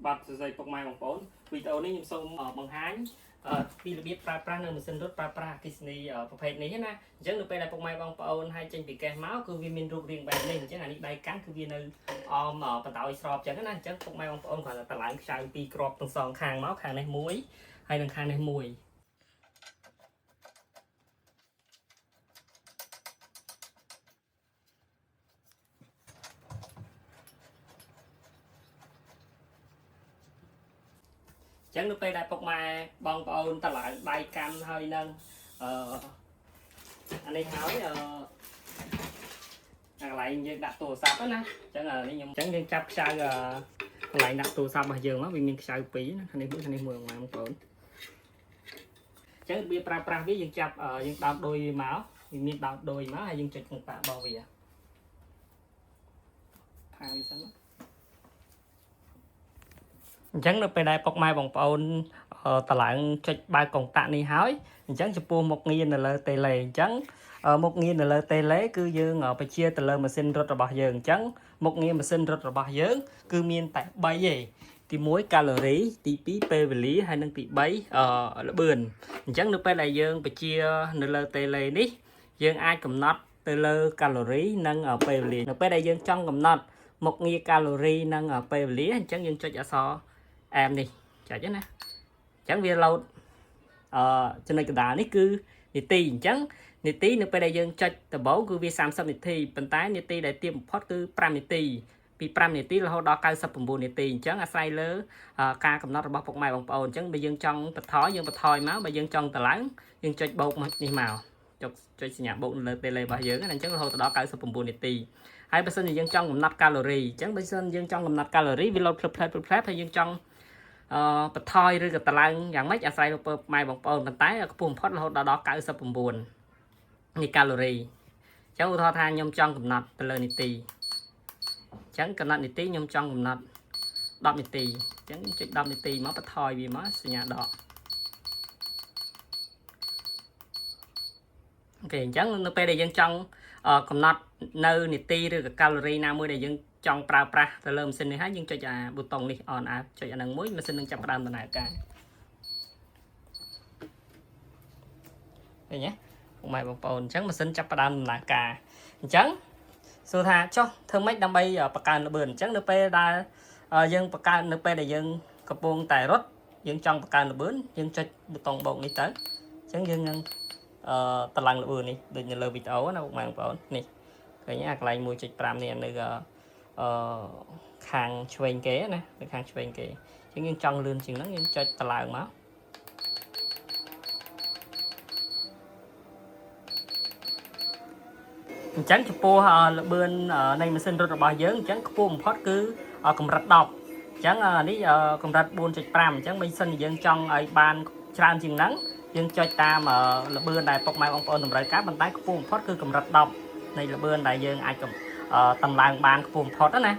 បាត់សរសៃពុកម៉ែបងប្អូនវីដេអូនេះខ្ញុំសូមបង្ហាញពីរបៀបប្រើប្រាស់នៅម៉ាស៊ីនរត់ប្រើប្រាស់អគ្គិសនីប្រភេទនេះណាអញ្ចឹងនៅពេលដែលពុកម៉ែបងប្អូនឲ្យចេញពីកេសមកគឺវាមានរូបរាងបែបនេះអញ្ចឹងអានេះដៃកាន់គឺវានៅអមបណ្ដោយស្របអញ្ចឹងណាអញ្ចឹងពុកម៉ែបងប្អូនគ្រាន់តែតម្លើងខ្ចៅពីរគ្រាប់ទាំងសងខាងមកខាងនេះមួយហើយនិងខាងនេះមួយចឹងនៅពេលដែលពុកម៉ែបងប្អូនតម្លើងដៃកាន់ហើយនឹងអានេះហើយកន្លែងយើងដាក់ទូរស័ព្ទណាអញ្ចឹងនេះខ្ញុំអញ្ចឹងយើងចាប់ខ្ចៅកន្លែងដាក់ទូរស័ព្ទរបស់យើងមកវាមានខ្ចៅពីរណាខាងនេះមួយបងប្អូនអញ្ចឹងវាប្រើប្រាស់វាយើងចាប់យើងដោតដូចវាមកវាមានដោតដូចមកហើយយើងចុចកង្តាក់របស់វាផាវាសិនណាអញ្ចឹងនៅពេលដែលពុកម៉ែបងប្អូនតម្លើងចុចបើកកុងតាក់នេះហើយអញ្ចឹងចំពោះមុខងារនៅលើតេឡេអញ្ចឹងមុខងារនៅលើតេឡេគឺយើងបញ្ជាទៅលើម៉ាស៊ីនរត់របស់យើងអញ្ចឹងមុខងារម៉ាស៊ីនរត់របស់យើងគឺមានតែ3ទេទី1កាឡូរីទី2ពេលវេលាហើយនិងទី3ល្បឿនអញ្ចឹងនៅពេលដែលយើងបញ្ជានៅលើតេឡេនេះយើងអាចកំណត់ទៅលើកាឡូរីនិងពេលវេលានៅពេលដែលយើងចង់កំណត់មុខងារកាឡូរីនិងពេលវេលាអញ្ចឹងយើងចុចអក្សរអែមនេះចុចណាអញ្ចឹងវាឡូតចំណុចកណ្ដាលនេះគឺនាទីអញ្ចឹងនាទីនៅពេលដែលយើងចុចដំបូងគឺវា30នាទីប៉ុន្តែនាទីដែលទាបបំផុតគឺ5នាទីពី5នាទីរហូតដល់99នាទីអញ្ចឹងអាស្រ័យលើការកំណត់របស់ពុកម៉ែបងប្អូនអញ្ចឹងបើយើងចង់បន្ថយយើងបន្ថយមកបើយើងចង់តម្លើងយើងចុចបូកនេះមកចុចសញ្ញាបូកនៅលើតេឡេរបស់យើងណាអញ្ចឹងរហូតដល់99នាទីហើយបើសិនជាយើងចង់កំណត់កាឡូរីអញ្ចឹងបើសិនយើងចង់កំណត់កាឡូរីវាលោតភ្លឹបភ្លែតហើយយើងចង់បន្ថយឬក៏តម្លើងយ៉ាងម៉េចអាស្រ័យលើម៉ែបងប្អូនប៉ុន្តែខ្ពស់បំផុតរហូតដល់99នេះកាឡូរីអញ្ចឹងឧទាហរណ៍ថាខ្ញុំចង់កំណត់ទៅលើនាទីអញ្ចឹងកំណត់នាទីខ្ញុំចង់កំណត់10នាទីអញ្ចឹងចុច10នាទីមកបន្ថយវាមកសញ្ញាដកអូខេអញ្ចឹងនៅពេលដែលយើងចង់កំណត់នៅនាទីឬក៏កាឡូរីណាមួយដែលយើងចង់ប្រើប្រាស់ទៅលើម៉ាស៊ីននេះហើយយើងចុចអាប៊ូតុងនេះ on off ចុចអានឹងមួយម៉ាស៊ីននឹងចាប់ផ្ដើមដំណើរការឃើញទេពុកម៉ែបងប្អូនអញ្ចឹងម៉ាស៊ីនចាប់ផ្ដើមដំណើរការអញ្ចឹងសួរថាចុះធ្វើម៉េចដើម្បីបង្កើនល្បឿនអញ្ចឹងនៅពេលដែលយើងបង្កើននៅពេលដែលយើងកំពុងតែរត់យើងចង់បង្កើនល្បឿនយើងចុចប៊ូតុងបូកនេះទៅអញ្ចឹងយើងនឹងតម្លើងល្បឿននេះដូចនៅលើវីដេអូណាពុកម៉ែបងប្អូននេះឃើញអាកន្លែង 1.5 នេះនៅខាងឆ្វេងគេណានៅខាងឆ្វេងគេអញ្ចឹងយើងចង់លឿនជាងហ្នឹងយើងចុចតម្លើងមកអញ្ចឹងចំពោះល្បឿននៃម៉ាស៊ីនរត់របស់យើងអញ្ចឹងខ្ពស់បំផុតគឺកម្រិត10អញ្ចឹងនេះកម្រិត 4.5 អញ្ចឹងបើសិនជាយើងចង់ឲ្យបានច្រើនជាងហ្នឹងយើងចុចតាមល្បឿនដែលពុកម៉ែបងប្អូនតម្រូវការប៉ុន្តែខ្ពស់បំផុតគឺកម្រិត10នៃល្បឿនដែលយើងអាចតម្លើងបានខ្ពស់បំផុតណា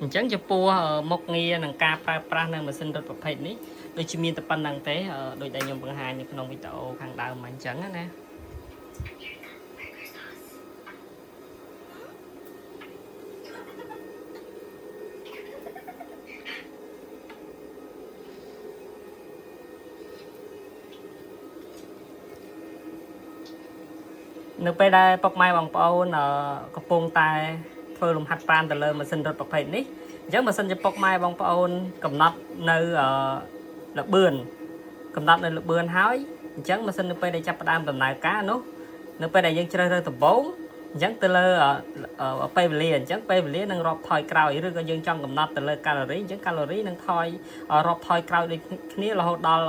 អញ្ចឹងចំពោះមុខងារនិងការប្រើប្រាស់នៅម៉ាស៊ីនរត់ប្រភេទនេះដូចជាមានតែប៉ុណ្្នឹងទេដូចដែលខ្ញុំបង្ហាញនៅក្នុងវីដេអូខាងដើមមកអញ្ចឹងណានៅពេលដែលពុកម៉ែបងប្អូនកំពុងតែធ្វើលំហាត់ប្រាណទៅលើម៉ាស៊ីនរត់ប្រភេទនេះអញ្ចឹងបើសិនជាពុកម៉ែបងប្អូនកំណត់នៅល្បឿនកំណត់នៅល្បឿនហើយអញ្ចឹងម៉ាស៊ីននៅពេលដែលចាប់ផ្ដើមដំណើរការនោះនៅពេលដែលយើងជ្រើសរើសដំបូងអញ្ចឹងទៅលើពេលវេលាអញ្ចឹងពេលវេលានឹងរាប់ថយក្រោយឬក៏យើងចង់កំណត់ទៅលើកាឡូរីអញ្ចឹងកាឡូរីនឹងថយរាប់ថយក្រោយដូចគ្នារហូតដល់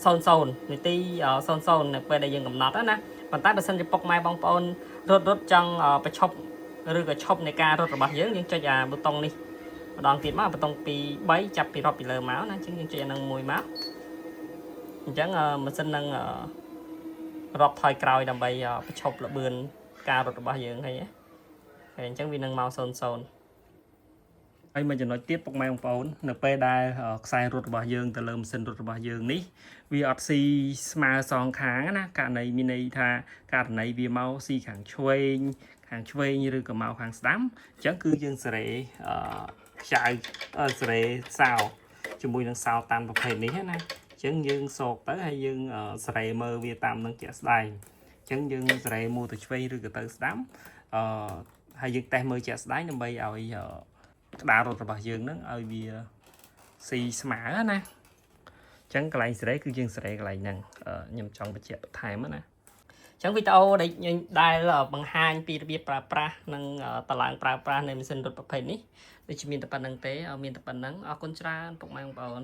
00នាទី00នៅពេលដែលយើងកំណត់ណាប៉ុន្តែបើសិនជាពុកម៉ែបងប្អូនរត់ចង់បញ្ឈប់ឬក៏ឈប់នៃការរត់របស់យើងចុចអាប៊ូតុងនេះម្ដងទៀតមកប៊ូតុង2 3ចាប់ពីរាប់ពីលើមកណាអញ្ចឹងយើងចុចអានឹងមួយមកអញ្ចឹងម៉ាស៊ីននឹងរាប់ថយក្រោយដើម្បីបញ្ឈប់ល្បឿនការរត់របស់យើងហើយអញ្ចឹងវានឹងមក00ហើយមួយចំណុចទៀតពុកម៉ែបងប្អូននៅពេលដែលខ្សែរត់របស់យើងទៅលើម៉ាស៊ីនរត់របស់យើងនេះវាអត់ស៊ីស្មើសងខាងណាករណីមានន័យថាករណីវាមកស៊ីខាងឆ្វេង hàng chui như cái màu hàng đám chẳng cứ dương sợi chạy sợi sao cho mùi đằng sau tam tập thể này hết nè chẳng dương sọt tới hay dương sợi mơ việt tam nâng chẹt đài chẳng dương sợi mua từ chui rồi cái tới đám hay dương tay mơ chẹt đáy nằm bay ở đá rồi bà dương nó ở vì xì smart nè chẳng cái này sẽ cứ dương sẽ cái này nè nhằm trong cái chẹt thay mất nè chẳng video đây đây là bằng hai pi bia pra nâng tờ lạng pra nên mình xin được tập hình ní để chỉ miền tập năng tế miền tập năng con tra tục mang bảo